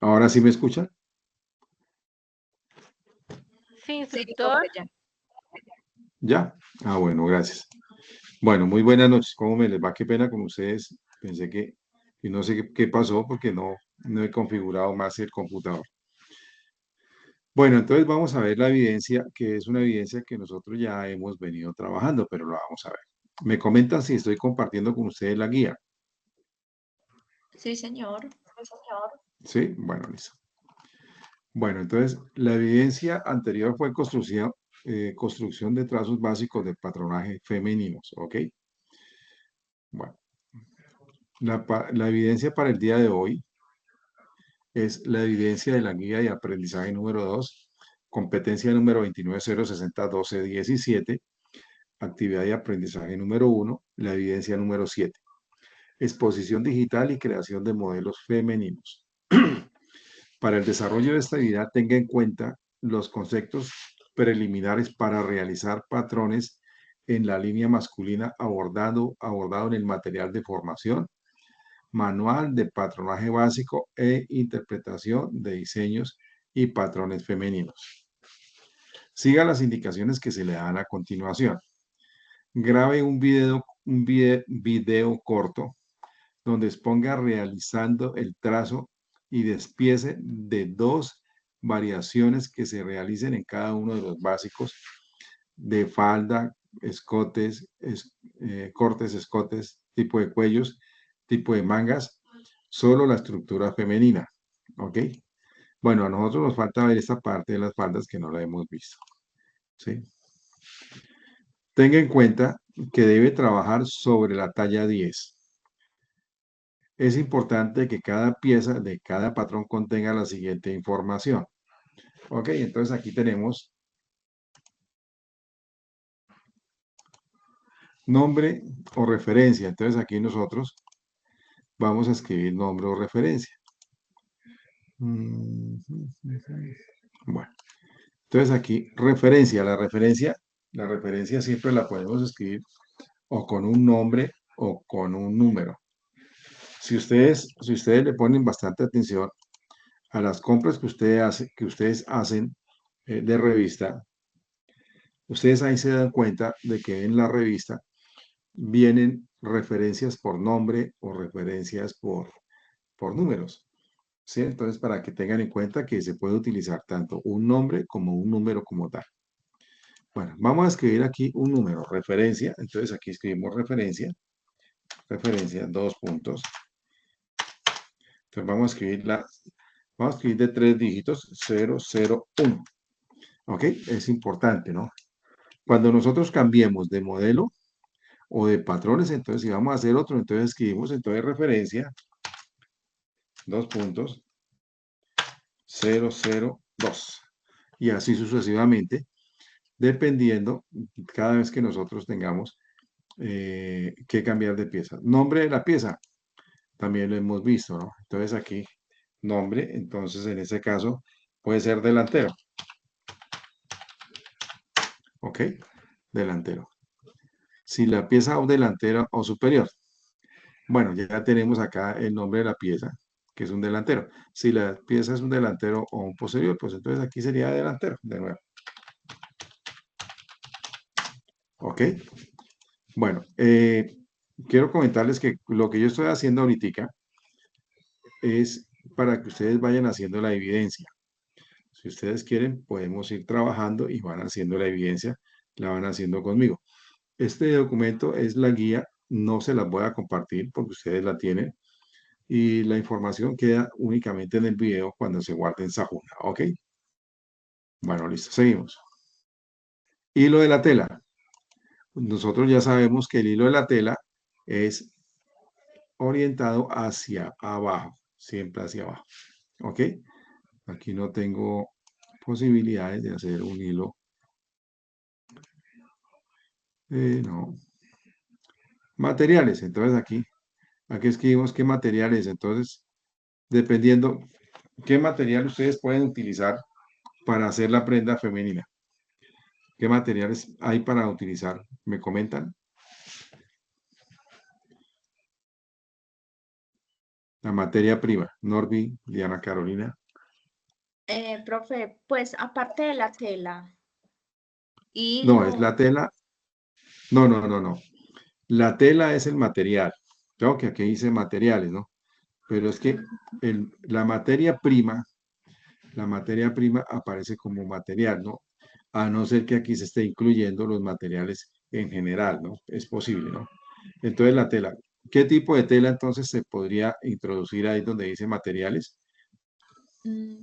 ¿Ahora sí me escuchan? Sí, Sí, instructor. profe, ya. ¿Ya? Ah, bueno, gracias. Bueno, muy buenas noches. ¿Cómo me les va? Qué pena con ustedes. Pensé que, y no sé qué pasó porque no he configurado más el computador. Bueno, entonces vamos a ver la evidencia, que es una evidencia que nosotros ya hemos venido trabajando, pero la vamos a ver. Me comentan si estoy compartiendo con ustedes la guía. Sí, señor. ¿Sí? Bueno, listo. Bueno, entonces la evidencia anterior fue construcción de trazos básicos de patronaje femeninos, ¿ok? Bueno, la evidencia para el día de hoy es la evidencia de la guía de aprendizaje número 2, competencia número 290601217, actividad de aprendizaje número 1, la evidencia número 7, exposición digital y creación de modelos femeninos. Para el desarrollo de esta actividad, tenga en cuenta los conceptos preliminares para realizar patrones en la línea masculina abordado en el material de formación, manual de patronaje básico e interpretación de diseños y patrones femeninos. Siga las indicaciones que se le dan a continuación. Grabe un video corto donde exponga realizando el trazo y despiece de dos variaciones que se realicen en cada uno de los básicos de falda, escotes, cortes, escotes, tipo de cuellos, tipo de mangas, solo la estructura femenina. ¿Ok? Bueno, a nosotros nos falta ver esta parte de las faldas que no la hemos visto. ¿Sí? Tenga en cuenta que debe trabajar sobre la talla 10. Es importante que cada pieza de cada patrón contenga la siguiente información. Ok, entonces aquí tenemos nombre o referencia. Entonces aquí nosotros vamos a escribir nombre o referencia. Bueno, entonces aquí referencia. La referencia siempre la podemos escribir o con un nombre o con un número. Si ustedes le ponen bastante atención a las compras que ustedes hacen de revista, ustedes ahí se dan cuenta de que en la revista vienen referencias por nombre o referencias por números. ¿Sí? Entonces, para que tengan en cuenta que se puede utilizar tanto un nombre como un número como tal. Bueno, vamos a escribir aquí un número, referencia. Entonces, aquí escribimos referencia, 2 puntos. Entonces, vamos a escribir de 3 dígitos, 001. ¿Ok? Es importante, ¿no? Cuando nosotros cambiemos de modelo o de patrones, entonces si vamos a hacer otro, entonces escribimos entonces referencia, 2 puntos, 002. Y así sucesivamente, dependiendo cada vez que nosotros tengamos que cambiar de pieza. Nombre de la pieza, también lo hemos visto, ¿no? Entonces aquí, nombre, entonces en ese caso puede ser delantero. ¿Ok? Delantero. Si la pieza o delantera o superior. Bueno, ya tenemos acá el nombre de la pieza, que es un delantero. Si la pieza es un delantero o un posterior, pues entonces aquí sería delantero, de nuevo. ¿Ok? Bueno, quiero comentarles que lo que yo estoy haciendo ahorita es para que ustedes vayan haciendo la evidencia. Si ustedes quieren, podemos ir trabajando y van haciendo la evidencia, la van haciendo conmigo. Este documento es la guía, no se las voy a compartir porque ustedes la tienen y la información queda únicamente en el video cuando se guarde en Sajuna, ¿ok? Bueno, listo, seguimos. Hilo de la tela. Nosotros ya sabemos que el hilo de la tela es orientado hacia abajo, siempre hacia abajo, ¿ok? Aquí no tengo posibilidades de hacer un hilo. No. Materiales, entonces aquí escribimos qué materiales, entonces dependiendo qué material ustedes pueden utilizar para hacer la prenda femenina. ¿Qué materiales hay para utilizar? ¿Me comentan? La materia prima. Norby, Diana Carolina. Profe, pues aparte de la tela, No, es hilo. la tela. No, no, no, no. La tela es el material. Creo que aquí dice materiales, ¿no? Pero es que Ujú. la materia prima aparece como material, ¿no? A no ser que aquí se esté incluyendo los materiales en general, ¿no? Es posible, ¿no? Entonces la tela. ¿Qué tipo de tela entonces se podría introducir ahí donde dice materiales?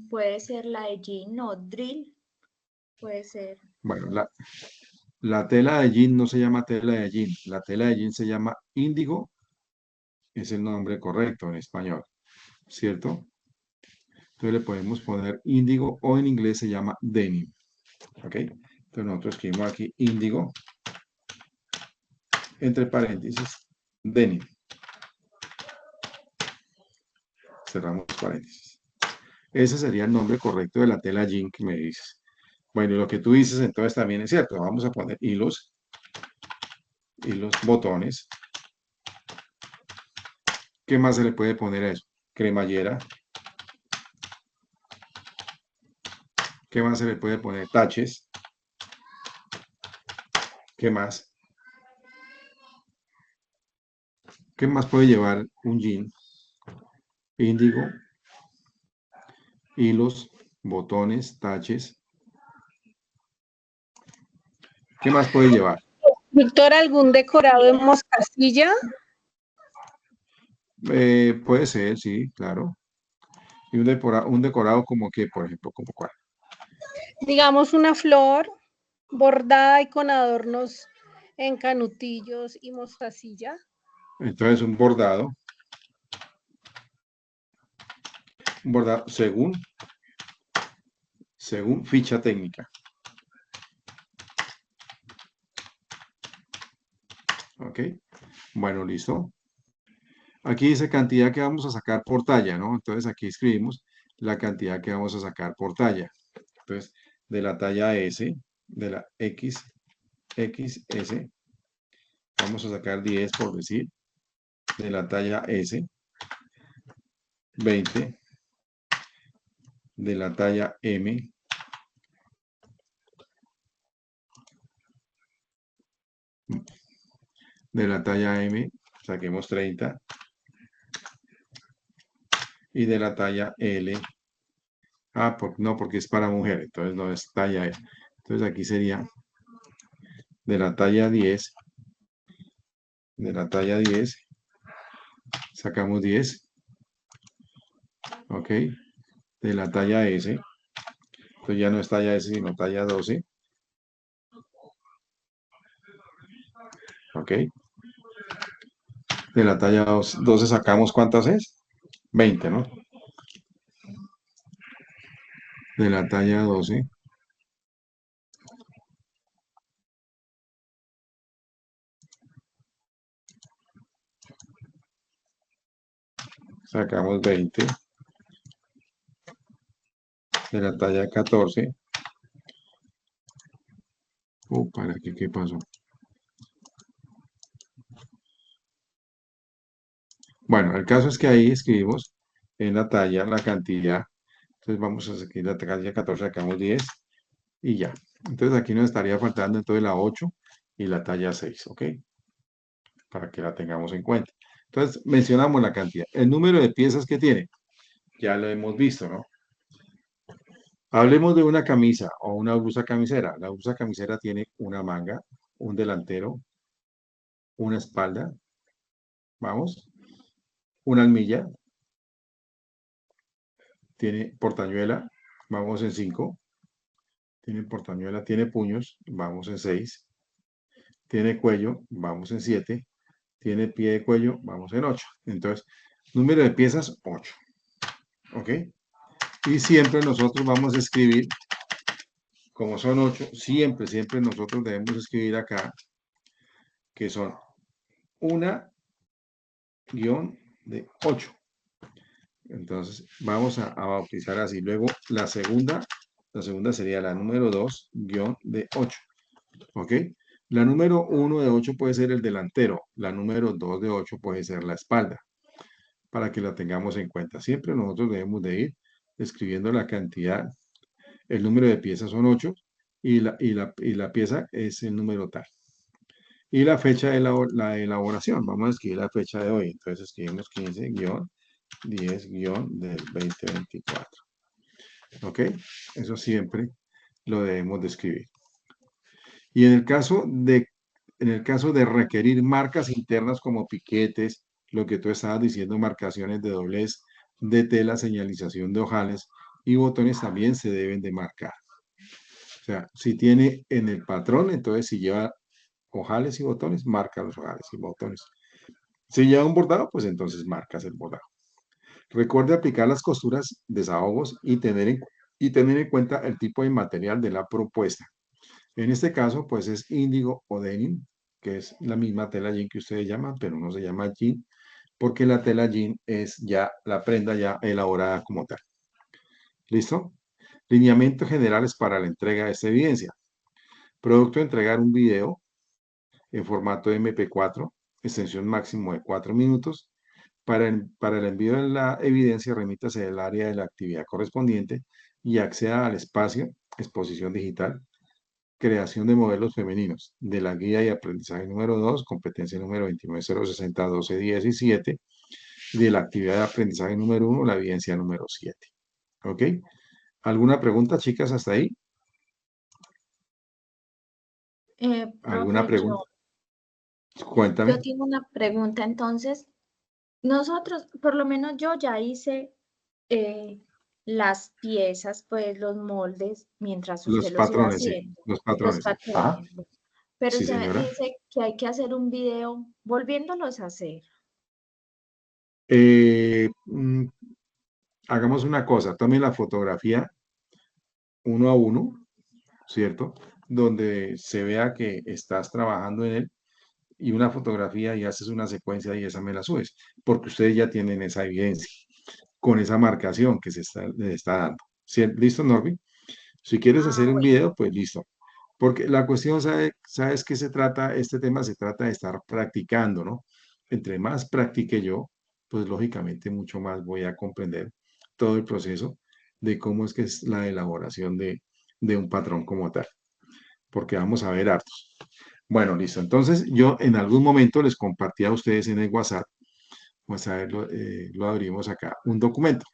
Puede ser la de jean, no, drill, puede ser. Bueno, la tela de jean no se llama tela de jean. La tela de jean se llama índigo, es el nombre correcto en español, ¿cierto? Entonces le podemos poner índigo o en inglés se llama denim, ¿ok? Entonces nosotros escribimos aquí índigo, entre paréntesis, denim, cerramos paréntesis. Ese sería el nombre correcto de la tela jean que me dices. Bueno, y lo que tú dices entonces también es cierto. Vamos a poner hilos, botones. ¿Qué más se le puede poner a eso? Cremallera. ¿Qué más se le puede poner? Taches. ¿Qué más? ¿Qué más puede llevar un jean? Índigo, hilos, botones, taches. ¿Qué más puede llevar? Víctor, ¿algún decorado en mostacilla? Puede ser, sí, claro. Y un decorado como que, por ejemplo, como cuál. Digamos una flor bordada y con adornos en canutillos y mostacilla. Entonces, un bordado según ficha técnica. ¿Ok? Bueno, listo. Aquí dice cantidad que vamos a sacar por talla, ¿no? Entonces aquí escribimos la cantidad que vamos a sacar por talla. Entonces, de la talla S, de la XS, vamos a sacar 10 por decir. De la talla S, 20. De la talla M, de la talla M, saquemos 30. Y de la talla L, no, porque es para mujer, entonces no es talla L. Entonces aquí sería de la talla 10, de la talla 10, sacamos 10, ¿ok? De la talla S, entonces ya no es talla S, sino talla 12, ¿ok? De la talla 12 sacamos, ¿cuántas es? 20, ¿no? De la talla 12, sacamos 20. De la talla 14, ¿para qué? ¿Qué pasó? Bueno, el caso es que ahí escribimos en la talla la cantidad. Entonces vamos a sacar la talla 14, sacamos 10 y ya. Entonces aquí nos estaría faltando entonces la 8 y la talla 6, ¿ok? Para que la tengamos en cuenta. Entonces mencionamos la cantidad. El número de piezas que tiene, ya lo hemos visto, ¿no? Hablemos de una camisa o una blusa camisera. La blusa camisera tiene una manga, un delantero, una espalda, vamos, una almilla, tiene portañuela, vamos en 5, tiene portañuela, tiene puños, vamos en 6, tiene cuello, vamos en 7, tiene pie de cuello, vamos en 8. Entonces, número de piezas, 8. ¿Ok? Y siempre nosotros vamos a escribir, como son 8, siempre nosotros debemos escribir acá que son una guión de 8. Entonces, vamos a bautizar así. Luego, la segunda sería la número 2, guión de 8. ¿Ok? La número 1 de 8 puede ser el delantero. La número 2 de 8 puede ser la espalda. para que la tengamos en cuenta. Siempre nosotros debemos de ir escribiendo la cantidad, el número de piezas son 8 y la pieza es el número tal. Y la fecha de la elaboración, vamos a escribir la fecha de hoy. Entonces escribimos 15-10- del 2024. ¿Ok? Eso siempre lo debemos de escribir. Y en el caso de requerir marcas internas como piquetes, lo que tú estabas diciendo, marcaciones de doblez de tela, señalización de ojales y botones también se deben de marcar. O sea, si tiene en el patrón, entonces si lleva ojales y botones, marca los ojales y botones. Si lleva un bordado, pues entonces marcas el bordado. Recuerde aplicar las costuras, desahogos y tener en cuenta el tipo de material de la propuesta. En este caso, pues es índigo o denim, que es la misma tela jean que ustedes llaman, pero no se llama jean, porque la tela jean es ya la prenda ya elaborada como tal. ¿Listo? Lineamientos generales para la entrega de esta evidencia. Producto, entregar un video en formato MP4, extensión máximo de 4 minutos. Para el envío de la evidencia, remítase al área de la actividad correspondiente y acceda al espacio, exposición digital, creación de modelos femeninos, de la guía y aprendizaje número 2, competencia número 290601217, de la actividad de aprendizaje número 1, la evidencia número 7. ¿Ok? ¿Alguna pregunta, chicas, hasta ahí? ¿Alguna Profe, pregunta? yo Cuéntame. tengo una pregunta. Entonces, nosotros, por lo menos yo ya hice las piezas, pues los moldes, mientras Los usted los iba patrones, sí. haciendo, Los los patrones, sí. Ajá. patrones. Pero Sí, usted señora. dice que hay que hacer un video volviéndolos a hacer. Eh, mm, hagamos una cosa. Tome la fotografía uno a uno, ¿cierto? Donde se vea que estás trabajando en él y una fotografía y haces una secuencia y esa me la subes, porque ustedes ya tienen esa evidencia con esa marcación que le está dando. ¿Sí? ¿Listo, Norby? Si quieres Ah, hacer un bueno. video, pues listo. Porque la cuestión, ¿sabes qué se trata? Este tema se trata de estar practicando, ¿no? Entre más practique yo, pues lógicamente mucho más voy a comprender todo el proceso de cómo es que es la elaboración de un patrón como tal, porque vamos a ver hartos. Bueno, listo. Entonces, yo en algún momento les compartí a ustedes en el WhatsApp, vamos a ver, lo abrimos acá, un documento,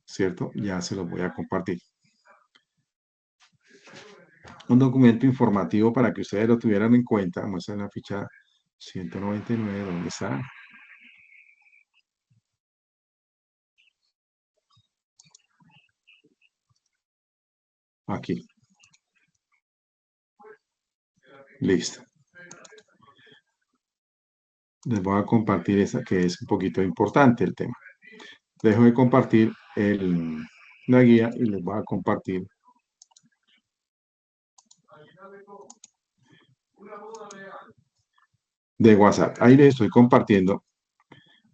¿cierto? Ya se los voy a compartir. Un documento informativo para que ustedes lo tuvieran en cuenta. Muestra la ficha 199, ¿dónde está? Aquí. Listo. Les voy a compartir esta que es un poquito importante el tema. Dejo de compartir la guía y les voy a compartir de WhatsApp. Ahí les estoy compartiendo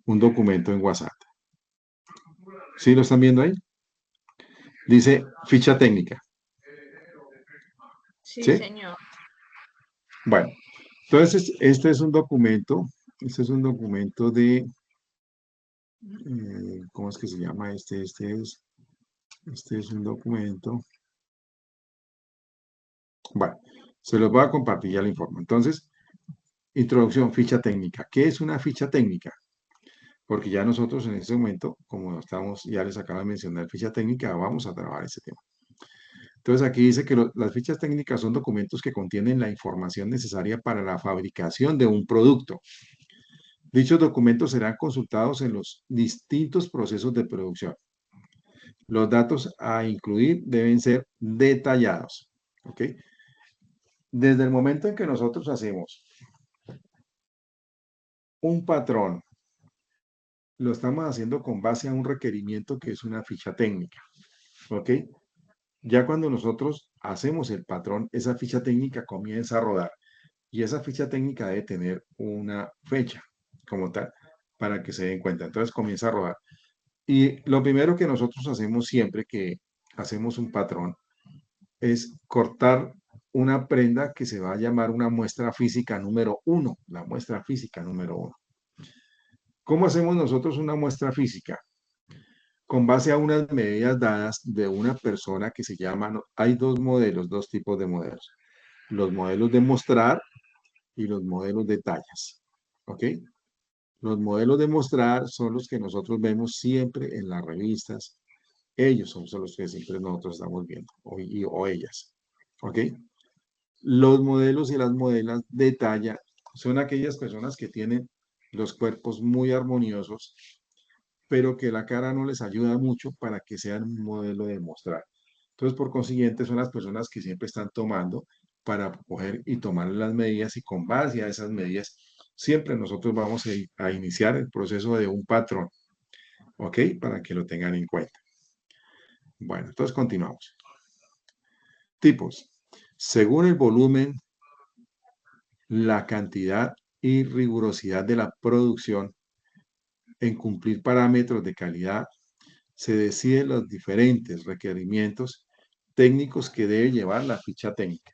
un documento en WhatsApp. ¿Sí lo están viendo ahí? Dice ficha técnica. Sí, ¿Sí? señor. Bueno, entonces este es un documento. Este es un documento de, ¿cómo es que se llama? Este es un documento. Bueno, se los voy a compartir, ya le informo. Entonces, introducción, ficha técnica. ¿Qué es una ficha técnica? Porque ya nosotros en este momento, como estamos, ya les acabo de mencionar ficha técnica, vamos a trabajar ese tema. Entonces aquí dice que las fichas técnicas son documentos que contienen la información necesaria para la fabricación de un producto. Dichos documentos serán consultados en los distintos procesos de producción. Los datos a incluir deben ser detallados. ¿Ok? Desde el momento en que nosotros hacemos un patrón, lo estamos haciendo con base a un requerimiento que es una ficha técnica. ¿Ok? Ya cuando nosotros hacemos el patrón, esa ficha técnica comienza a rodar y esa ficha técnica debe tener una fecha como tal para que se den cuenta. Entonces comienza a rodar. Y lo primero que nosotros hacemos siempre que hacemos un patrón es cortar una prenda que se va a llamar una muestra física número 1, la muestra física número 1. ¿Cómo hacemos nosotros una muestra física? Con base a unas medidas dadas de una persona que se llama, hay dos modelos, dos tipos de modelos. Los modelos de mostrar y los modelos de tallas. ¿Ok? Los modelos de mostrar son los que nosotros vemos siempre en las revistas. Ellos son los que siempre nosotros estamos viendo, o ellas. ¿Ok? Los modelos y las modelos de talla son aquellas personas que tienen los cuerpos muy armoniosos, pero que la cara no les ayuda mucho para que sean un modelo de mostrar. Entonces, por consiguiente, son las personas que siempre están tomando para coger y tomar las medidas, y con base a esas medidas, siempre nosotros vamos a iniciar el proceso de un patrón, ¿ok? Para que lo tengan en cuenta. Bueno, entonces continuamos. Tipos. Según el volumen, la cantidad y rigurosidad de la producción en cumplir parámetros de calidad, se deciden los diferentes requerimientos técnicos que debe llevar la ficha técnica.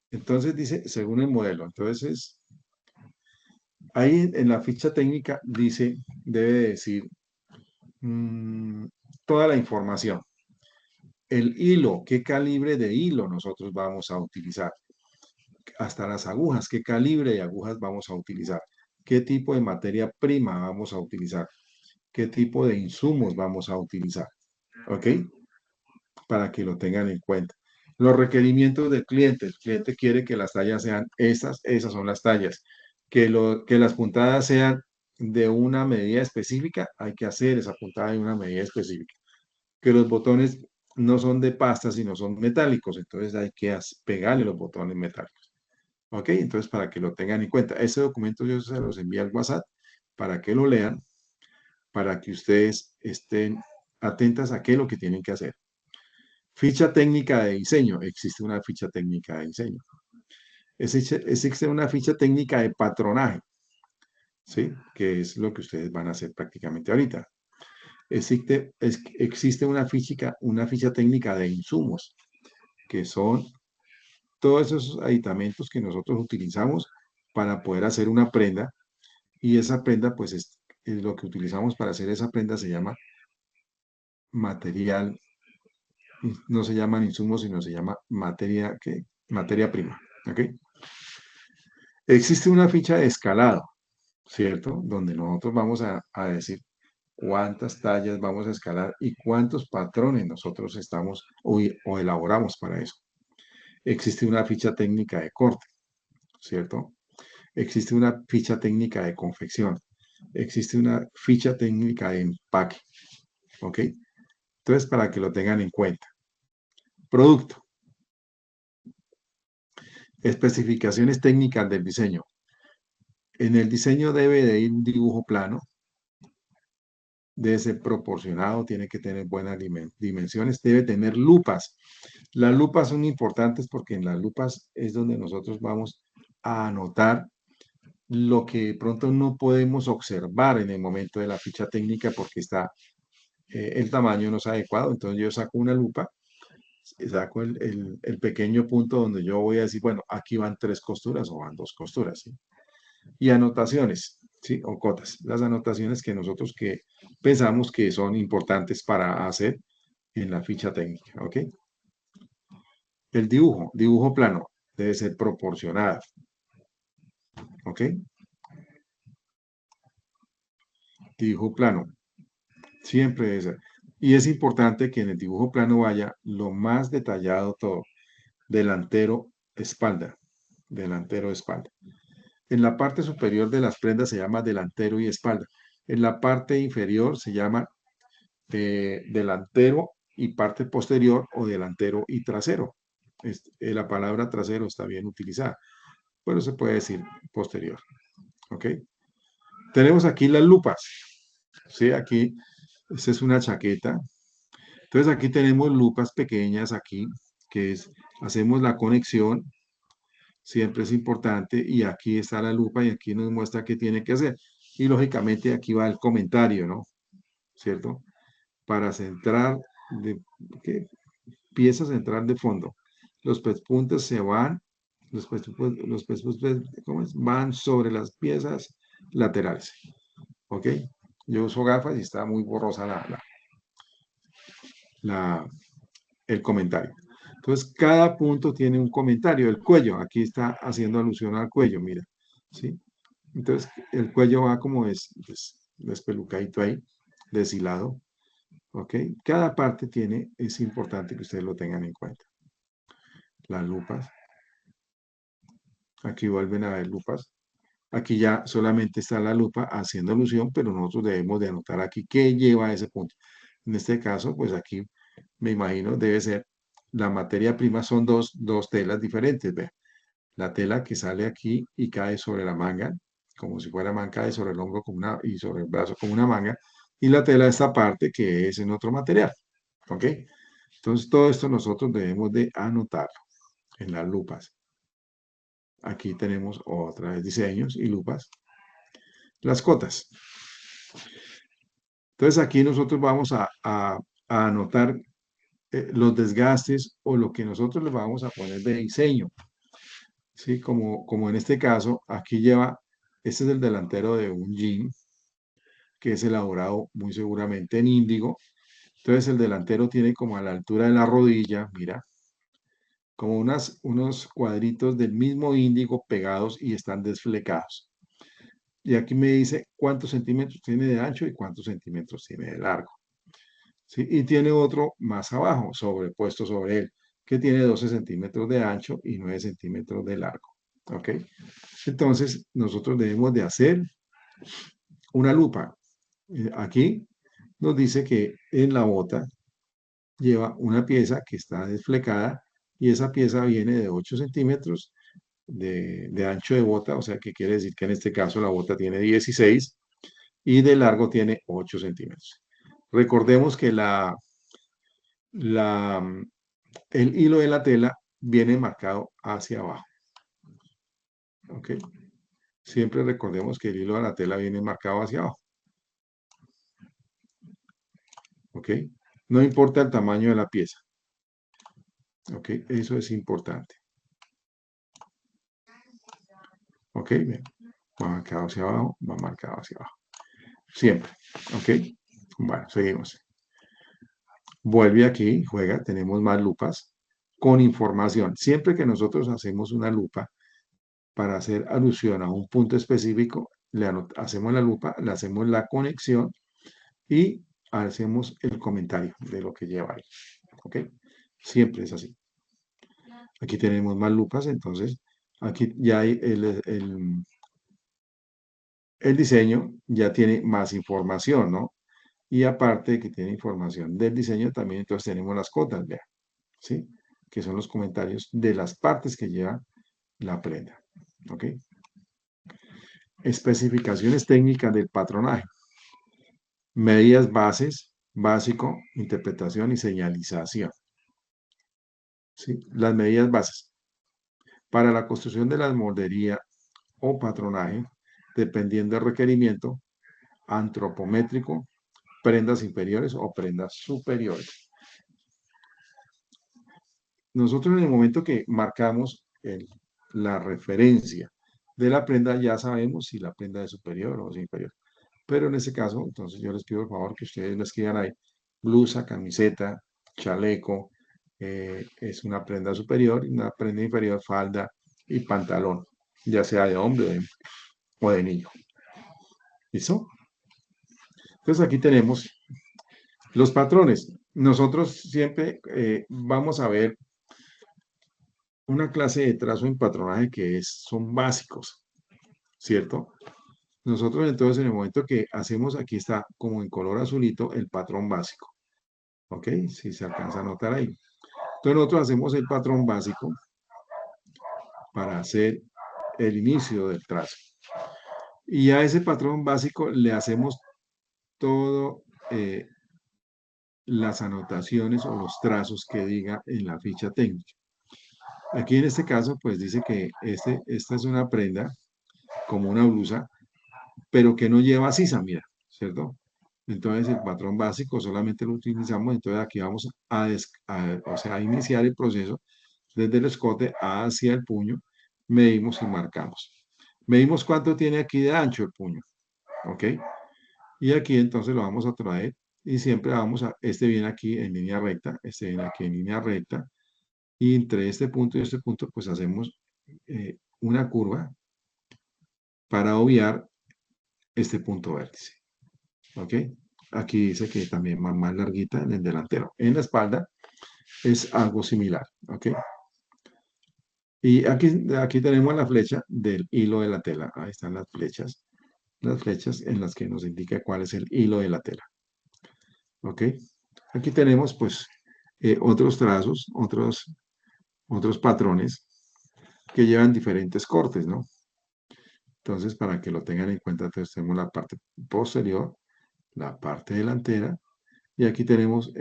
Entonces dice, según el modelo. Entonces, ahí en la ficha técnica dice, debe decir toda la información. El hilo, qué calibre de hilo nosotros vamos a utilizar. Hasta las agujas, qué calibre de agujas vamos a utilizar. Qué tipo de materia prima vamos a utilizar. Qué tipo de insumos vamos a utilizar. ¿Ok? Para que lo tengan en cuenta. Los requerimientos del cliente. El cliente quiere que las tallas sean esas son las tallas. Que las puntadas sean de una medida específica, hay que hacer esa puntada de una medida específica. Que los botones no son de pasta, sino son metálicos, entonces hay que pegarle los botones metálicos. ¿Ok? Entonces, para que lo tengan en cuenta. Ese documento yo se los envío al WhatsApp para que lo lean, para que ustedes estén atentas a qué es lo que tienen que hacer. Ficha técnica de diseño. Existe una ficha técnica de diseño. Existe una ficha técnica de patronaje, ¿sí? Que es lo que ustedes van a hacer prácticamente ahorita. Existe una ficha técnica de insumos, que son todos esos aditamentos que nosotros utilizamos para poder hacer una prenda, y esa prenda, pues es lo que utilizamos para hacer esa prenda, se llama material, no se llaman insumos, sino se llama materia prima, ¿ok? Existe una ficha de escalado, ¿cierto? Donde nosotros vamos a decir cuántas tallas vamos a escalar y cuántos patrones nosotros estamos o elaboramos para eso. Existe una ficha técnica de corte, ¿cierto? Existe una ficha técnica de confección. Existe una ficha técnica de empaque, ¿ok? Entonces, para que lo tengan en cuenta. Producto. Especificaciones técnicas del diseño. En el diseño debe de ir un dibujo plano, debe ser proporcionado, tiene que tener buenas dimensiones, debe tener lupas. Las lupas son importantes porque en las lupas es donde nosotros vamos a anotar lo que de pronto no podemos observar en el momento de la ficha técnica porque el tamaño no es adecuado. Entonces yo saco una lupa, saco el pequeño punto donde yo voy a decir, bueno, aquí van 3 costuras o van 2 costuras, ¿sí? Y anotaciones, ¿sí? O cotas. Las anotaciones que nosotros pensamos que son importantes para hacer en la ficha técnica, ¿ok? El dibujo plano, debe ser proporcionado, ¿ok? Dibujo plano, siempre debe ser. Y es importante que en el dibujo plano vaya lo más detallado todo. Delantero, espalda. Delantero, espalda. En la parte superior de las prendas se llama delantero y espalda. En la parte inferior se llama delantero y parte posterior, o delantero y trasero. La palabra trasero está bien utilizada, pero se puede decir posterior. ¿Ok? Tenemos aquí las lupas. ¿Sí? Aquí, esta es una chaqueta. Entonces aquí tenemos lupas pequeñas aquí, hacemos la conexión, siempre es importante, y aquí está la lupa y aquí nos muestra qué tiene que hacer. Y lógicamente aquí va el comentario, ¿no? ¿Cierto? Para centrar, pieza central de fondo. Los pespuntes se van, los pespuntes van sobre las piezas laterales. ¿ok? Yo uso gafas y está muy borrosa el comentario. Entonces, cada punto tiene un comentario. El cuello, aquí está haciendo alusión al cuello, mira, ¿sí? Entonces, el cuello va como despelucadito ahí, deshilado, ¿ok? Cada parte es importante que ustedes lo tengan en cuenta. Las lupas, aquí vuelven a ver lupas. Aquí ya solamente está la lupa haciendo alusión, pero nosotros debemos de anotar aquí qué lleva a ese punto. En este caso, pues aquí me imagino debe ser la materia prima, son dos telas diferentes, vean. La tela que sale aquí y cae sobre la manga, como si fuera manga, cae sobre el hombro y sobre el brazo como una manga, y la tela de esta parte que es en otro material, ¿ok? Entonces todo esto nosotros debemos de anotarlo en las lupas. Aquí tenemos otra vez diseños y lupas. Las cotas. Entonces aquí nosotros vamos a anotar los desgastes o lo que nosotros le vamos a poner de diseño. ¿Sí? Como en este caso, aquí lleva, este es el delantero de un jean, que es elaborado muy seguramente en índigo. Entonces el delantero tiene como a la altura de la rodilla, mira, como unos cuadritos del mismo índigo pegados y están desflecados. Y aquí me dice cuántos centímetros tiene de ancho y cuántos centímetros tiene de largo. ¿Sí? Y tiene otro más abajo, sobrepuesto sobre él, que tiene 12 centímetros de ancho y 9 centímetros de largo. ¿Ok? Entonces, nosotros debemos de hacer una lupa. Aquí nos dice que en la bota lleva una pieza que está desflecada y esa pieza viene de 8 centímetros de ancho de bota, o sea que quiere decir que en este caso la bota tiene 16 y de largo tiene 8 centímetros. Recordemos que la, el hilo de la tela viene marcado hacia abajo. ¿Ok? Siempre recordemos que el hilo de la tela viene marcado hacia abajo. ¿Ok? No importa el tamaño de la pieza. ¿Ok? Eso es importante. ¿Ok? Bien. Va marcado hacia abajo, va marcado hacia abajo. Siempre. ¿Ok? Bueno, seguimos. Vuelve aquí, juega, tenemos más lupas con información. Siempre que nosotros hacemos una lupa para hacer alusión a un punto específico, hacemos la lupa, le hacemos la conexión y hacemos el comentario de lo que lleva ahí. ¿Ok? Siempre es así. Aquí tenemos más lupas, entonces aquí ya hay el diseño, ya tiene más información, ¿no? Y aparte de que tiene información del diseño, también entonces tenemos las cotas, vean, ¿sí? Que son los comentarios de las partes que lleva la prenda. ¿Ok? Especificaciones técnicas del patronaje. Medidas bases, básico, interpretación y señalización. ¿Sí? Las medidas bases. Para la construcción de la moldería o patronaje, dependiendo del requerimiento, antropométrico, prendas inferiores o prendas superiores. Nosotros en el momento que marcamos la referencia de la prenda, ya sabemos si la prenda es superior o es inferior. Pero en ese caso, entonces yo les pido por favor que ustedes me escriban ahí, blusa, camiseta, chaleco, es una prenda superior, y una prenda inferior, falda y pantalón, ya sea de hombre o de niño. ¿Listo? Entonces aquí tenemos los patrones. Nosotros siempre vamos a ver una clase de trazo en patronaje que son básicos, ¿cierto? Nosotros entonces en el momento que hacemos, aquí está como en color azulito el patrón básico, ¿ok? Si se alcanza a notar ahí. Entonces nosotros hacemos el patrón básico para hacer el inicio del trazo. Y a ese patrón básico le hacemos todo las anotaciones o los trazos que diga en la ficha técnica. Aquí en este caso, pues dice que esta es una prenda como una blusa, pero que no lleva sisa, mira, ¿cierto? Entonces el patrón básico solamente lo utilizamos, entonces aquí vamos o sea, a iniciar el proceso desde el escote hacia el puño, medimos y marcamos. Medimos cuánto tiene aquí de ancho el puño, ¿ok? Y aquí entonces lo vamos a traer y siempre vamos a, este viene aquí en línea recta, este viene aquí en línea recta, y entre este punto y este punto pues hacemos una curva para obviar este punto vértice. ¿Ok? Aquí dice que también va más larguita en el delantero. En la espalda es algo similar. ¿Ok? Y aquí tenemos la flecha del hilo de la tela. Ahí están las flechas en las que nos indica cuál es el hilo de la tela. ¿Ok? Aquí tenemos pues otros trazos, otros patrones que llevan diferentes cortes, ¿no? Entonces, para que lo tengan en cuenta, entonces tenemos la parte posterior, la parte delantera, y aquí tenemos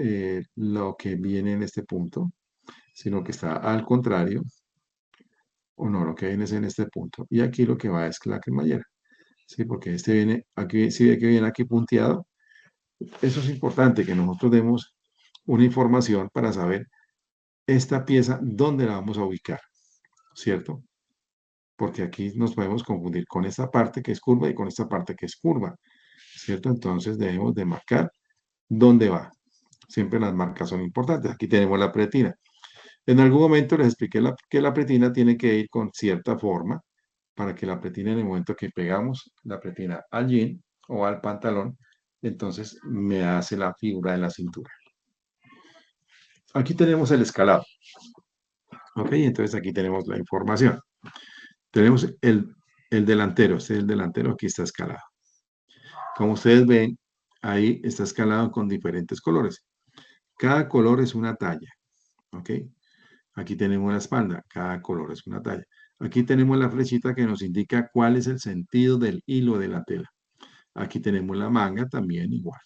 lo que viene en este punto, sino que está al contrario, o no, lo que viene es en este punto. Y aquí lo que va es la cremallera, ¿sí? Porque este viene, aquí, si ve que viene aquí punteado, eso es importante, que nosotros demos una información para saber esta pieza, dónde la vamos a ubicar, ¿cierto? Porque aquí nos podemos confundir con esta parte que es curva y con esta parte que es curva, ¿cierto? Entonces debemos de marcar dónde va. Siempre las marcas son importantes. Aquí tenemos la pretina. En algún momento les expliqué que la pretina tiene que ir con cierta forma para que la pretina en el momento que pegamos la pretina al jean o al pantalón, entonces me hace la figura de la cintura. Aquí tenemos el escalado. Ok, entonces aquí tenemos la información. Tenemos el delantero, este es el delantero, aquí está escalado. Como ustedes ven, ahí está escalado con diferentes colores. Cada color es una talla, ¿ok? Aquí tenemos la espalda, cada color es una talla. Aquí tenemos la flechita que nos indica cuál es el sentido del hilo de la tela. Aquí tenemos la manga también igual,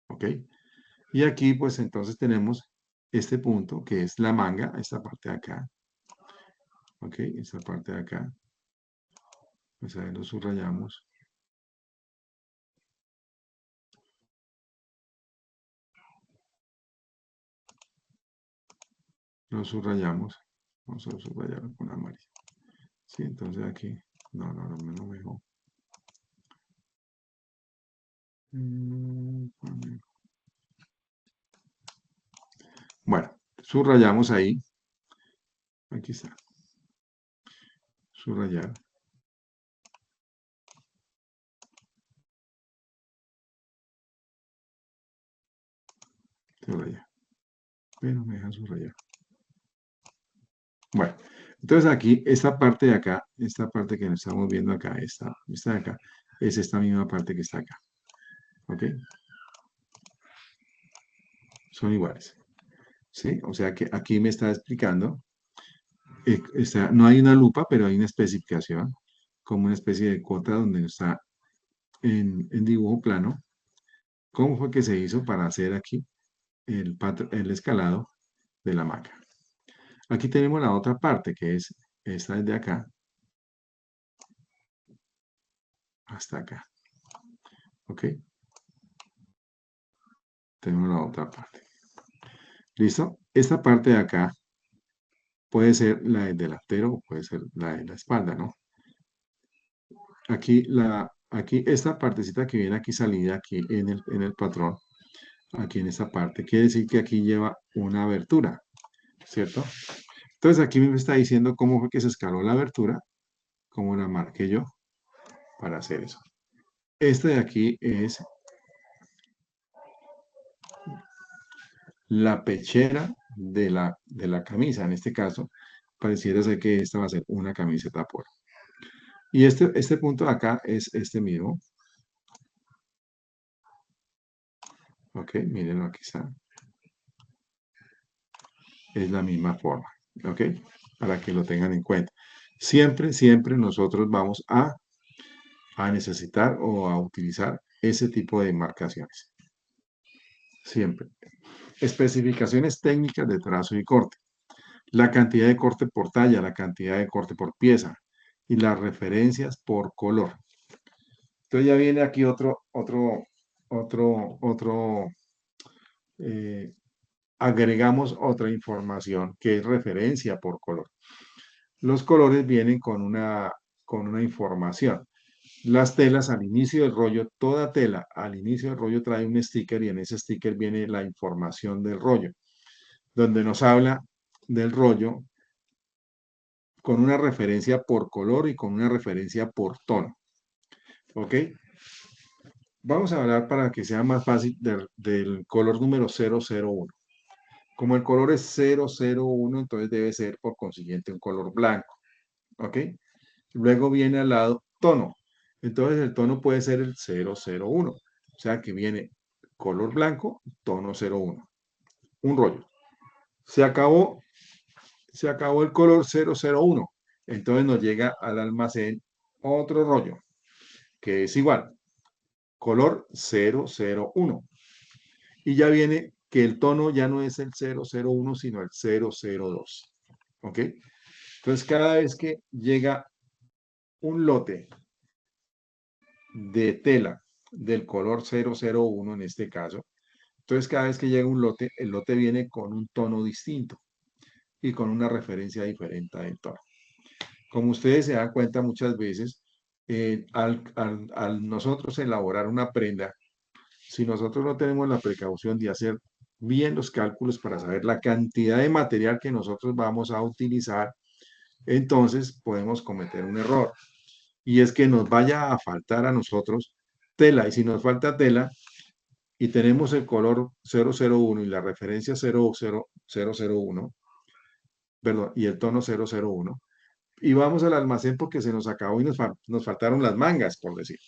¿ok? Y aquí pues entonces tenemos este punto que es la manga, esta parte de acá, ¿ok? Esta parte de acá. Pues ahí lo subrayamos. Lo subrayamos. Vamos a subrayarlo con amarillo. Sí, entonces aquí. No me dejó. Bueno, subrayamos ahí. Aquí está. Subrayar. Subrayar. Pero me deja subrayar. Bueno, entonces aquí, esta parte de acá, esta parte que estamos viendo acá, esta de acá, es esta misma parte que está acá. ¿Ok? Son iguales. ¿Sí? O sea que aquí me está explicando, no hay una lupa, pero hay una especificación, como una especie de cota donde está en dibujo plano, cómo fue que se hizo para hacer aquí el escalado de la hamaca. Aquí tenemos la otra parte, que es esta desde acá hasta acá. ¿Ok? Tenemos la otra parte. ¿Listo? Esta parte de acá puede ser la del delantero o puede ser la de la espalda, ¿no? Aquí esta partecita que viene aquí salida, aquí en el patrón, aquí en esta parte, quiere decir que aquí lleva una abertura, ¿cierto? Entonces aquí me está diciendo cómo fue que se escaló la abertura, cómo la marqué yo para hacer eso. Este de aquí es la pechera de la camisa. En este caso, pareciera ser que esta va a ser una camiseta por. Y este punto de acá es este mismo. Ok, mírenlo, aquí está. Es la misma forma. Ok, para que lo tengan en cuenta. Siempre nosotros vamos a necesitar o a utilizar ese tipo de marcaciones. Siempre. Especificaciones técnicas de trazo y corte. La cantidad de corte por talla, la cantidad de corte por pieza y las referencias por color. Entonces ya viene aquí eh, agregamos otra información que es referencia por color. Los colores vienen con una información. Las telas al inicio del rollo, toda tela al inicio del rollo trae un sticker y en ese sticker viene la información del rollo, donde nos habla del rollo con una referencia por color y con una referencia por tono. ¿Ok? Vamos a hablar para que sea más fácil del color número 001. Como el color es 001, entonces debe ser por consiguiente un color blanco. ¿Ok? Luego viene al lado tono. Entonces el tono puede ser el 001. O sea que viene color blanco, tono 01. Un rollo. Se acabó, se acabó el color 001. Entonces nos llega al almacén otro rollo, que es igual. Color 001. Y ya viene que el tono ya no es el 001, sino el 002. ¿Ok? Entonces cada vez que llega un lote de tela del color 001 en este caso, entonces cada vez que llega un lote, el lote viene con un tono distinto y con una referencia diferente del tono. Como ustedes se dan cuenta muchas veces, al nosotros elaborar una prenda, si nosotros no tenemos la precaución de hacer bien los cálculos para saber la cantidad de material que nosotros vamos a utilizar, entonces podemos cometer un error. Y es que nos vaya a faltar a nosotros tela. Y si nos falta tela y tenemos el color 001 y la referencia 001, perdón, y el tono 001, y vamos al almacén porque se nos acabó y nos faltaron las mangas, por decir.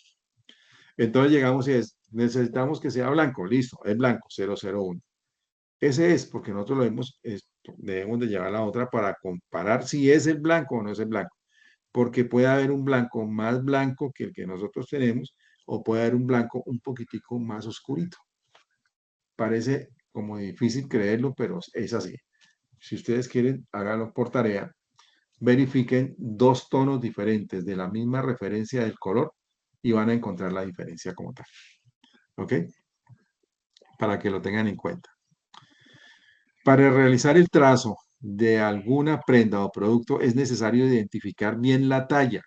Entonces llegamos y necesitamos que sea blanco, listo, es blanco, 001. Ese es, porque nosotros debemos de llevar la otra para comparar si es el blanco o no es el blanco, porque puede haber un blanco más blanco que el que nosotros tenemos, o puede haber un blanco un poquitico más oscurito. Parece como difícil creerlo, pero es así. Si ustedes quieren, háganlo por tarea, verifiquen dos tonos diferentes de la misma referencia del color y van a encontrar la diferencia como tal. ¿Ok? Para que lo tengan en cuenta. Para realizar el trazo de alguna prenda o producto es necesario identificar bien la talla,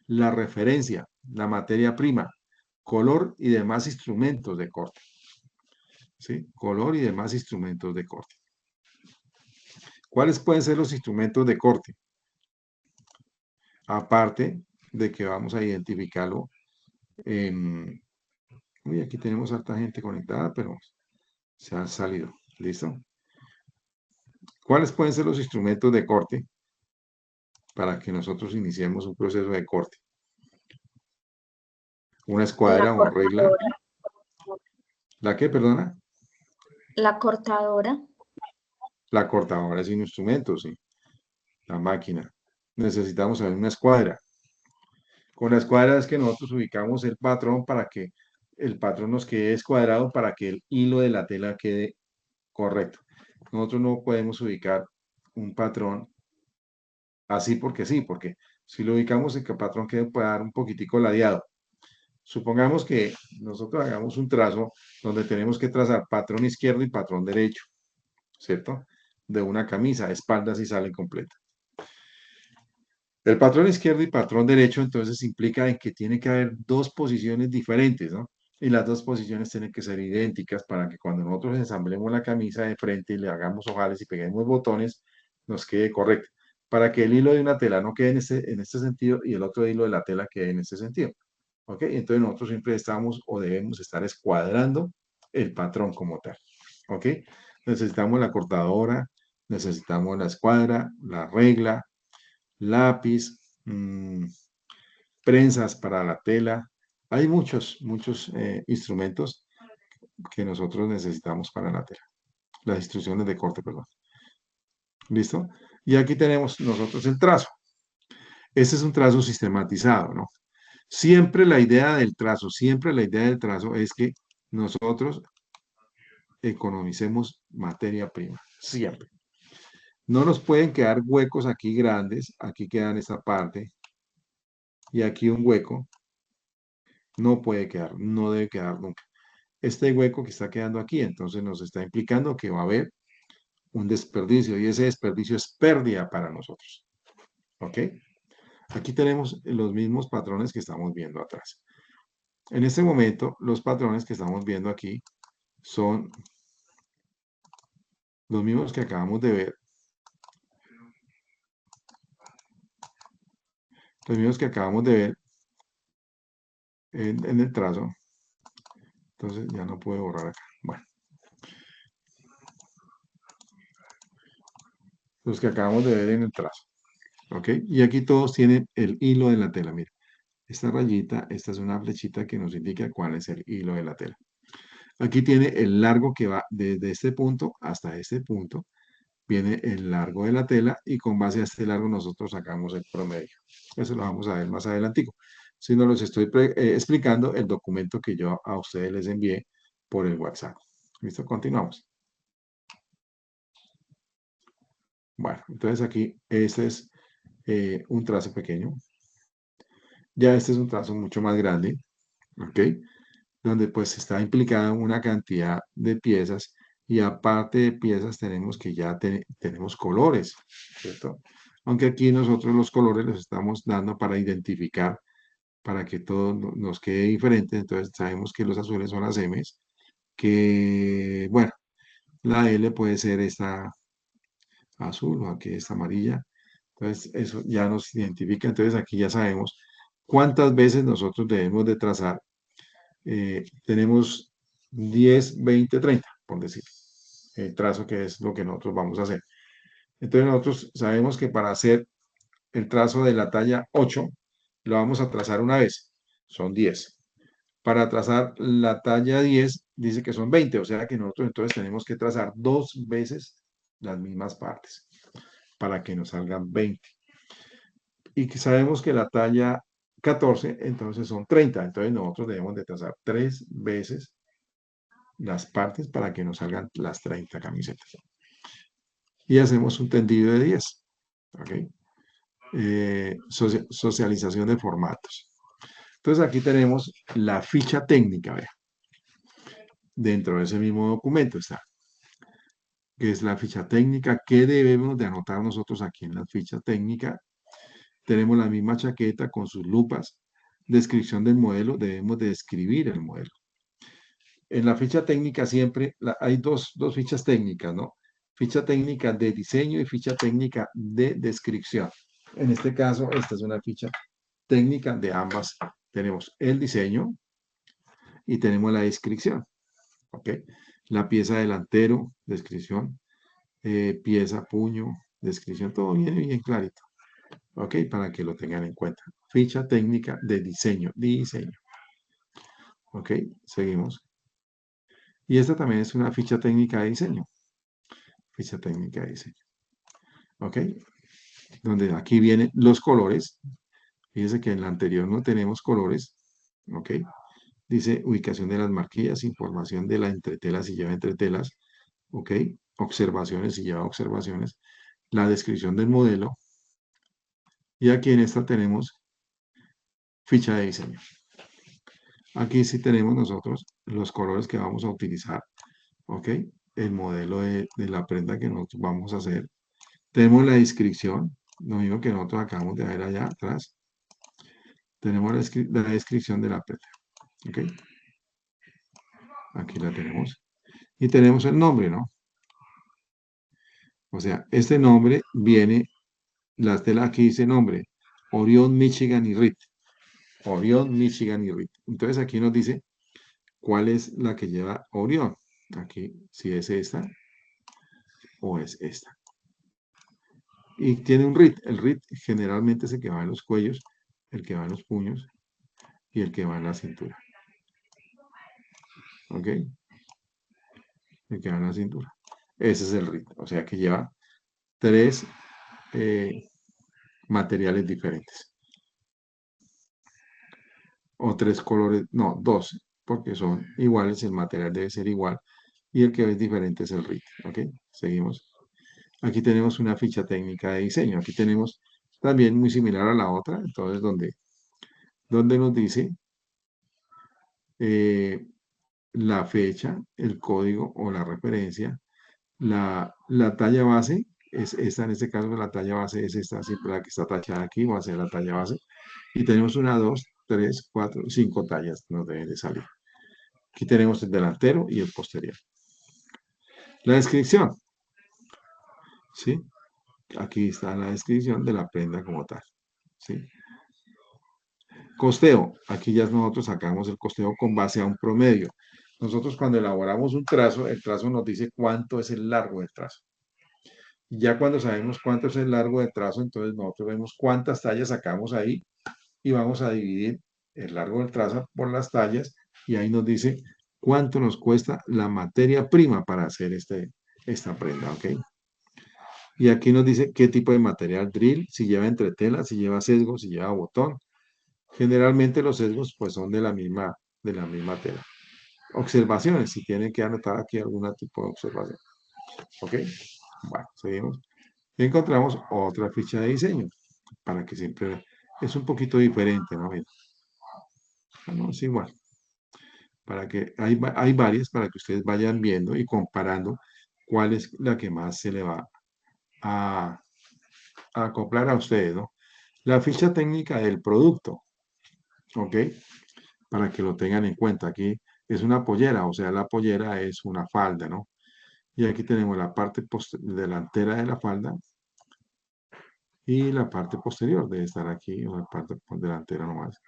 la referencia, la materia prima, color y demás instrumentos de corte. ¿Sí? Color y demás instrumentos de corte. ¿Cuáles pueden ser los instrumentos de corte? Aparte de que vamos a identificarlo. Uy, aquí tenemos harta gente conectada, pero se han salido. ¿Listo? ¿Cuáles pueden ser los instrumentos de corte para que nosotros iniciemos un proceso de corte? Una La escuadra o regla. cortadora. ¿La qué, perdona? La cortadora. La cortadora es un instrumento, sí. La máquina. Necesitamos saber una escuadra. Con la escuadra es que nosotros ubicamos el patrón para que el patrón nos quede escuadrado para que el hilo de la tela quede correcto. Nosotros no podemos ubicar un patrón así porque sí, porque si lo ubicamos en que el patrón puede dar un poquitico ladeado. Supongamos que nosotros hagamos un trazo donde tenemos que trazar patrón izquierdo y patrón derecho, ¿cierto? De una camisa, espaldas y sale completa. El patrón izquierdo y patrón derecho entonces implica en que tiene que haber dos posiciones diferentes, ¿no? Y las dos posiciones tienen que ser idénticas para que cuando nosotros ensamblemos la camisa de frente y le hagamos ojales y peguemos botones, nos quede correcto. Para que el hilo de una tela no quede en este sentido y el otro hilo de la tela quede en este sentido. ¿Ok? Entonces nosotros siempre estamos o debemos estar escuadrando el patrón como tal. ¿Ok? Necesitamos la cortadora, necesitamos la escuadra, la regla, lápiz, prensas para la tela. Hay muchos instrumentos que nosotros necesitamos para la tela. Las instrucciones de corte, perdón. ¿Listo? Y aquí tenemos nosotros el trazo. Este es un trazo sistematizado, ¿no? Siempre la idea del trazo, es que nosotros economicemos materia prima, siempre. No nos pueden quedar huecos aquí grandes, aquí quedan esta parte y aquí un hueco. No puede quedar, no debe quedar nunca. Este hueco que está quedando aquí, entonces nos está implicando que va a haber un desperdicio y ese desperdicio es pérdida para nosotros. ¿Ok? Aquí tenemos los mismos patrones que estamos viendo atrás. En este momento, los patrones que estamos viendo aquí son los mismos que acabamos de ver. Los mismos que acabamos de ver en el trazo. Entonces ya no puedo borrar acá. Bueno. Los que acabamos de ver en el trazo. ¿Ok? Y aquí todos tienen el hilo de la tela. Mira, esta rayita, esta es una flechita que nos indica cuál es el hilo de la tela. Aquí tiene el largo que va desde este punto hasta este punto. Viene el largo de la tela y con base a este largo nosotros sacamos el promedio. Eso lo vamos a ver más adelantico. Si no los estoy explicando el documento que yo a ustedes les envié por el WhatsApp. ¿Listo? Continuamos. Bueno, entonces aquí este es un trazo pequeño. Ya este es un trazo mucho más grande, ¿ok? Donde pues está implicada una cantidad de piezas y aparte de piezas tenemos que ya tenemos colores, ¿cierto? Aunque aquí nosotros los colores los estamos dando para identificar, para que todo nos quede diferente. Entonces sabemos que los azules son las M's, que bueno, la L puede ser esta azul o aquí esta amarilla. Entonces eso ya nos identifica. Entonces aquí ya sabemos cuántas veces nosotros debemos de trazar. Tenemos 10, 20, 30, por decir, el trazo que es lo que nosotros vamos a hacer. Entonces nosotros sabemos que para hacer el trazo de la talla 8, lo vamos a trazar una vez, son 10. Para trazar la talla 10, dice que son 20, o sea que nosotros entonces tenemos que trazar 2 veces las mismas partes para que nos salgan 20. Y que sabemos que la talla 14, entonces son 30. Entonces nosotros debemos de trazar 3 veces las partes para que nos salgan las 30 camisetas. Y hacemos un tendido de 10. ¿Ok? Socialización de formatos. Entonces aquí tenemos la ficha técnica, vea. Dentro de ese mismo documento está, que es la ficha técnica. ¿Qué debemos de anotar nosotros aquí en la ficha técnica? Tenemos la misma chaqueta con sus lupas. Descripción del modelo, debemos de describir el modelo. En la ficha técnica siempre hay dos fichas técnicas, ¿no? Ficha técnica de diseño y ficha técnica de descripción. En este caso, esta es una ficha técnica de ambas. Tenemos el diseño y tenemos la descripción. ¿Ok? La pieza delantero, descripción, pieza, puño, descripción, todo viene bien clarito. ¿Ok? Para que lo tengan en cuenta. Ficha técnica de diseño. ¿Ok? Seguimos. Y esta también es una ficha técnica de diseño. Ficha técnica de diseño. ¿Ok? Donde aquí vienen los colores. Fíjense que en la anterior no tenemos colores. ¿Ok? Dice ubicación de las marquillas, información de la entretelas si lleva entretelas. ¿Ok? Observaciones si lleva observaciones. La descripción del modelo. Y aquí en esta tenemos ficha de diseño. Aquí sí tenemos nosotros los colores que vamos a utilizar. ¿Ok? El modelo de la prenda que nosotros vamos a hacer. Tenemos la descripción, lo mismo que nosotros acabamos de ver allá atrás. Tenemos la descripción de la prenda. ¿Ok? Aquí la tenemos. Y tenemos el nombre, ¿no? O sea, este nombre viene, la tela aquí dice nombre, Orión, Michigan y RIT. Orión, Michigan y RIT. Entonces aquí nos dice cuál es la que lleva Orión. Aquí, si es esta o es esta. Y tiene un RIT. El RIT generalmente es el que va en los cuellos, el que va en los puños y el que va en la cintura. ¿Ok? El que va en la cintura. Ese es el RIT. O sea que lleva 3 materiales diferentes. O 3 colores, no, 2, porque son iguales, el material debe ser igual. Y el que es diferente es el RIT. ¿Ok? Seguimos. Aquí tenemos una ficha técnica de diseño. Aquí tenemos también muy similar a la otra. Entonces, donde nos dice la fecha, el código o la referencia, la talla base, es esta, en este caso la talla base es esta, siempre la que está tachada aquí, va a ser la talla base. Y tenemos una, dos, tres, cuatro, cinco tallas nos deben de salir. Aquí tenemos el delantero y el posterior. La descripción, ¿sí? Aquí está la descripción de la prenda como tal, ¿sí? Costeo, aquí ya nosotros sacamos el costeo con base a un promedio. Nosotros cuando elaboramos un trazo, el trazo nos dice cuánto es el largo del trazo. Y ya cuando sabemos cuánto es el largo del trazo, entonces nosotros vemos cuántas tallas sacamos ahí y vamos a dividir el largo del trazo por las tallas y ahí nos dice cuánto nos cuesta la materia prima para hacer esta prenda, ¿ok? Y aquí nos dice qué tipo de material drill, si lleva entretela, si lleva sesgo, si lleva botón. Generalmente los sesgos pues son de la misma tela. Observaciones, si tienen que anotar aquí algún tipo de observación. ¿Ok? Bueno, seguimos. Y encontramos otra ficha de diseño, para que siempre es un poquito diferente, ¿no? Mira. No, es igual. Para que hay varias para que ustedes vayan viendo y comparando cuál es la que más se le va a, a acoplar a ustedes, ¿no? La ficha técnica del producto, ¿ok? Para que lo tengan en cuenta. Aquí es una pollera, o sea, la pollera es una falda, ¿no? Y aquí tenemos la parte delantera de la falda y la parte posterior debe estar aquí, o la parte delantera nomás.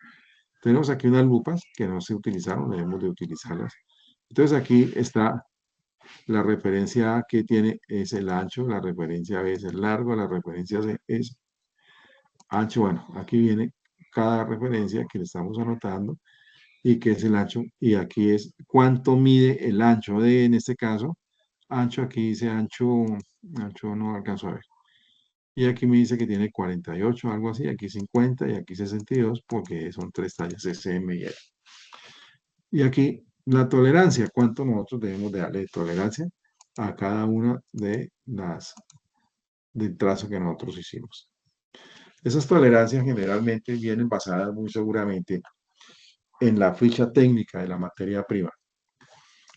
Tenemos aquí unas lupas que no se utilizaron, debemos de utilizarlas. Entonces aquí está la referencia A que tiene es el ancho, la referencia B es el largo, la referencia C es ancho. Bueno, aquí viene cada referencia que le estamos anotando y que es el ancho. Y aquí es cuánto mide el ancho de, en este caso, ancho, aquí dice ancho, ancho no alcanzo a ver. Y aquí me dice que tiene 48, algo así, aquí 50 y aquí 62, porque son tres tallas S, M y L. Y aquí la tolerancia, cuánto nosotros debemos de darle de tolerancia a cada una de las del trazo que nosotros hicimos. Esas tolerancias generalmente vienen basadas muy seguramente en la ficha técnica de la materia prima.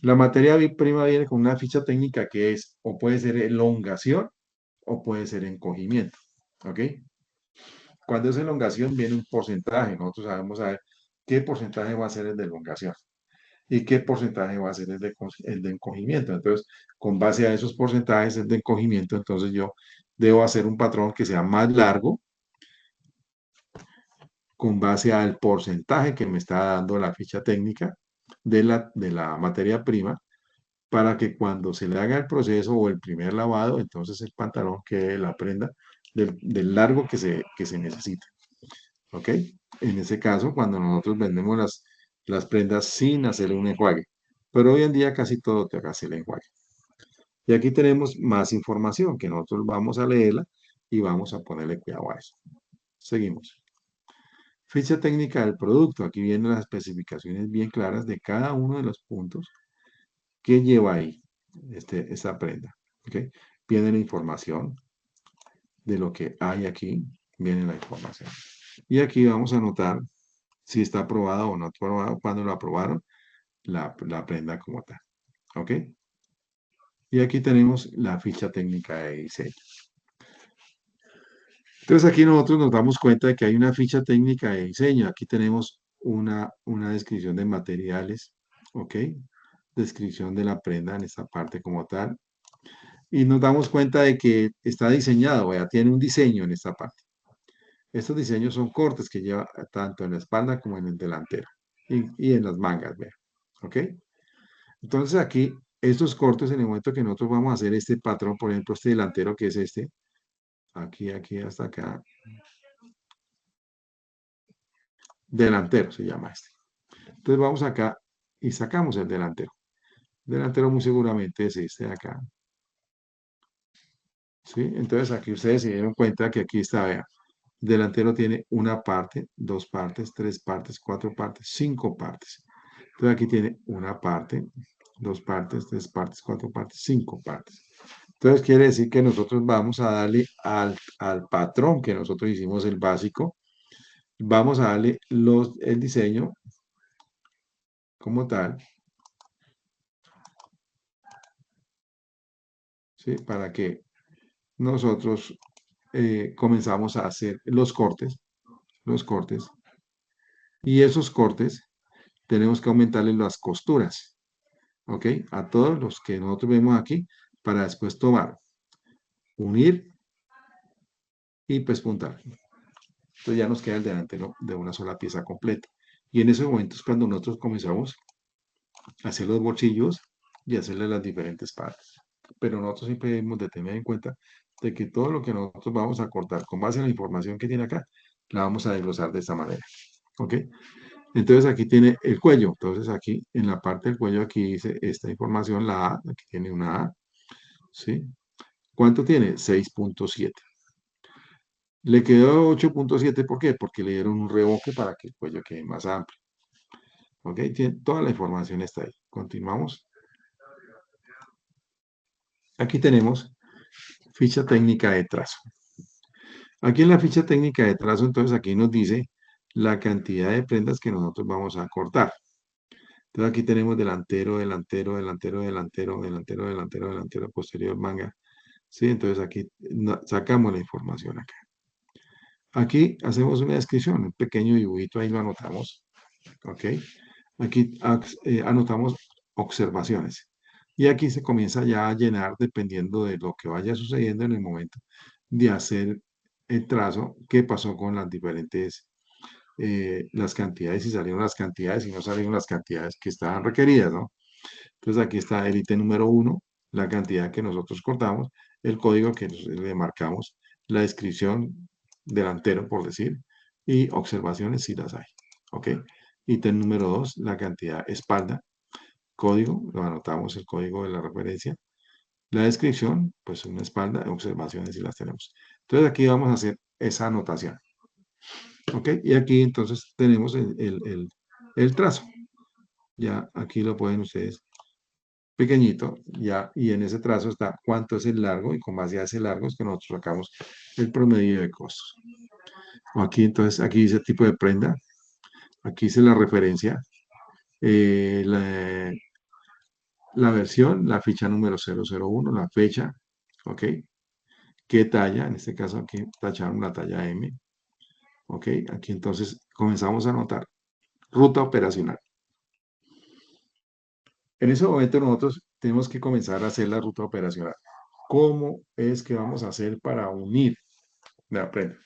La materia prima viene con una ficha técnica que es o puede ser elongación o puede ser encogimiento. ¿Ok? Cuando es elongación viene un porcentaje. Nosotros sabemos saber qué porcentaje va a ser el de elongación y qué porcentaje va a ser el de encogimiento. Entonces, con base a esos porcentajes, el de encogimiento, entonces yo debo hacer un patrón que sea más largo con base al porcentaje que me está dando la ficha técnica de la materia prima para que cuando se le haga el proceso o el primer lavado, entonces el pantalón quede la prenda del largo que se necesita. ¿Ok? En ese caso, cuando nosotros vendemos las prendas sin hacer un enjuague. Pero hoy en día casi todo te hace el enjuague. Y aquí tenemos más información que nosotros vamos a leerla y vamos a ponerle cuidado a eso. Seguimos. Ficha técnica del producto. Aquí vienen las especificaciones bien claras de cada uno de los puntos que lleva ahí esta prenda. ¿Okay? Viene la información de lo que hay aquí. Viene la información. Y aquí vamos a anotar si está aprobado o no aprobado, cuando lo aprobaron, la prenda como tal. ¿Ok? Y aquí tenemos la ficha técnica de diseño. Entonces aquí nosotros nos damos cuenta de que hay una ficha técnica de diseño. Aquí tenemos una descripción de materiales, ¿ok? Descripción de la prenda en esta parte como tal. Y nos damos cuenta de que está diseñado, vea, tiene un diseño en esta parte. Estos diseños son cortes que lleva tanto en la espalda como en el delantero y en las mangas, vea, ¿ok? Entonces aquí, estos cortes en el momento que nosotros vamos a hacer este patrón, por ejemplo, este delantero que es este, aquí hasta acá, delantero se llama este. Entonces vamos acá y sacamos el delantero. El delantero muy seguramente es este de acá. ¿Sí? Entonces aquí ustedes se dieron cuenta que aquí está, vean, el delantero tiene una parte, dos partes, tres partes, cuatro partes, cinco partes. Entonces aquí tiene una parte, dos partes, tres partes, cuatro partes, cinco partes. Entonces quiere decir que nosotros vamos a darle al patrón que nosotros hicimos, el básico, vamos a darle el diseño como tal, ¿sí? Para que nosotros comenzamos a hacer los cortes, y esos cortes tenemos que aumentarle las costuras, ¿ok? A todos los que nosotros vemos aquí, para después tomar, unir y pespuntar. Entonces ya nos queda el delantero de una sola pieza completa. Y en ese momento es cuando nosotros comenzamos a hacer los bolsillos y hacerle las diferentes partes. Pero nosotros siempre debemos de tener en cuenta de que todo lo que nosotros vamos a cortar con base en la información que tiene acá, la vamos a desglosar de esta manera. ¿Ok? Entonces aquí tiene el cuello. Entonces aquí en la parte del cuello aquí dice esta información, la A, aquí tiene una A. ¿Sí? ¿Cuánto tiene? 6.7. Le quedó 8.7, ¿por qué? Porque le dieron un reboque para que el cuello quede más amplio. ¿Ok? Toda la información está ahí. Continuamos. Aquí tenemos ficha técnica de trazo. Aquí en la ficha técnica de trazo, entonces aquí nos dice la cantidad de prendas que nosotros vamos a cortar. Entonces aquí tenemos delantero, delantero, delantero, delantero, delantero, delantero, delantero, posterior, manga. ¿Sí? Entonces aquí sacamos la información acá. Aquí hacemos una descripción, un pequeño dibujito, ahí lo anotamos. ¿Ok? Aquí anotamos observaciones. Y aquí se comienza ya a llenar dependiendo de lo que vaya sucediendo en el momento de hacer el trazo, qué pasó con las diferentes, las cantidades, si salieron las cantidades, si no salieron las cantidades que estaban requeridas, ¿no? Entonces aquí está el ítem número 1, la cantidad que nosotros cortamos, el código que le marcamos, la descripción delantero, por decir, y observaciones si las hay. ¿Ok? Ítem número 2, la cantidad espalda, código, lo anotamos el código de la referencia. La descripción, pues una espalda, observaciones si las tenemos. Entonces aquí vamos a hacer esa anotación. ¿Ok? Y aquí entonces tenemos el trazo. Ya aquí lo pueden ustedes pequeñito, ya, y en ese trazo está cuánto es el largo, y con base a ese largo es que nosotros sacamos el promedio de costos. Aquí entonces, aquí dice tipo de prenda, aquí dice la referencia, eh, la, la versión, la ficha número 001, la fecha, ¿ok? ¿Qué talla? En este caso aquí tacharon la talla M, ¿ok? Aquí entonces comenzamos a anotar ruta operacional. En ese momento nosotros tenemos que comenzar a hacer la ruta operacional. ¿Cómo es que vamos a hacer para unir la prenda?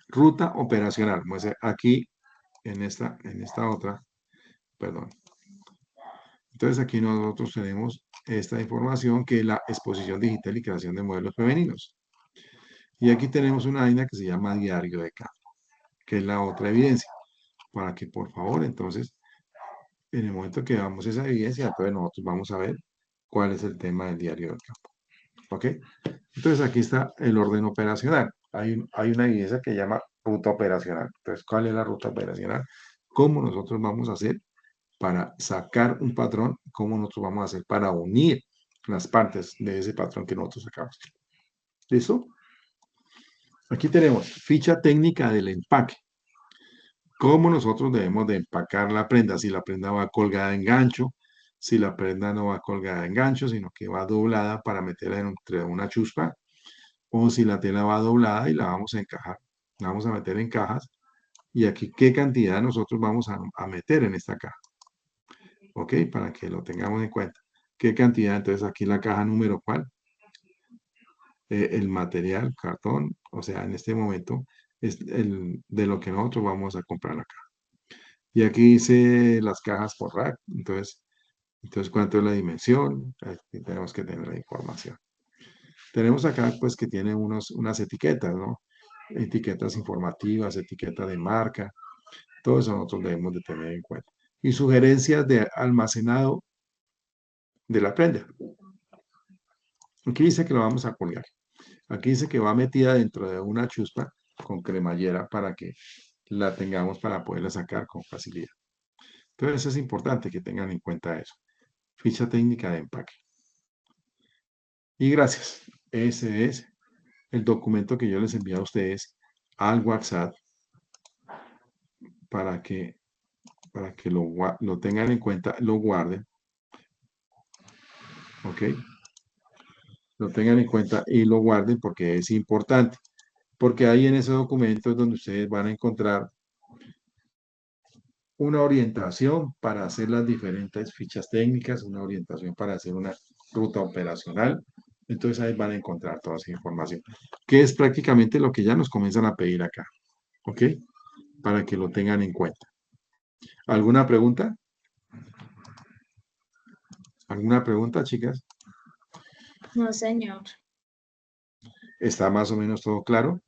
Ruta operacional. Aquí en esta otra, perdón. Entonces aquí nosotros tenemos esta información que es la exposición digital y creación de modelos femeninos. Y aquí tenemos una vaina que se llama diario de campo, que es la otra evidencia. Para que por favor, entonces, en el momento que veamos esa evidencia, entonces nosotros vamos a ver cuál es el tema del diario del campo. ¿Ok? Entonces aquí está el orden operacional. Hay una evidencia que se llama ruta operacional. Entonces, ¿cuál es la ruta operacional? ¿Cómo nosotros vamos a hacer para sacar un patrón? ¿Cómo nosotros vamos a hacer para unir las partes de ese patrón que nosotros sacamos? ¿Listo? Aquí tenemos ficha técnica del empaque. ¿Cómo nosotros debemos de empacar la prenda? Si la prenda va colgada en gancho, si la prenda no va colgada en gancho, sino que va doblada para meterla entre una chuspa, o si la tela va doblada y la vamos a encajar. La vamos a meter en cajas. Y aquí, ¿qué cantidad nosotros vamos a meter en esta caja? ¿Ok? Para que lo tengamos en cuenta. ¿Qué cantidad? Entonces, aquí la caja número ¿cuál? El material, cartón, o sea, en este momento es de lo que nosotros vamos a comprar acá. Y aquí dice las cajas por rack, entonces ¿cuánto es la dimensión? Aquí tenemos que tener la información. Tenemos acá, pues, que tiene unas etiquetas, ¿no? Etiquetas informativas, etiquetas de marca, todo eso nosotros debemos de tener en cuenta. Y sugerencias de almacenado de la prenda. Aquí dice que lo vamos a colgar. Aquí dice que va metida dentro de una chuspa con cremallera para que la tengamos para poderla sacar con facilidad. Entonces es importante que tengan en cuenta eso. Ficha técnica de empaque. Y gracias. Ese es el documento que yo les envié a ustedes al WhatsApp para que, lo tengan en cuenta, lo guarden. ¿Ok? lo tengan en cuenta y lo guarden porque es importante. Porque ahí en ese documento es donde ustedes van a encontrar una orientación para hacer las diferentes fichas técnicas, una orientación para hacer una ruta operacional. Entonces ahí van a encontrar toda esa información, que es prácticamente lo que ya nos comienzan a pedir acá, ¿ok? Para que lo tengan en cuenta. ¿Alguna pregunta? ¿Alguna pregunta, chicas? No, señor. ¿Está más o menos todo claro?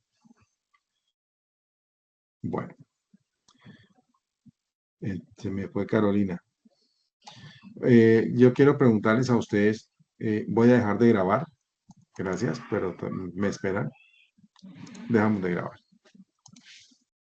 Bueno, se me fue Carolina. Yo quiero preguntarles a ustedes, voy a dejar de grabar, gracias, pero me esperan. Dejamos de grabar.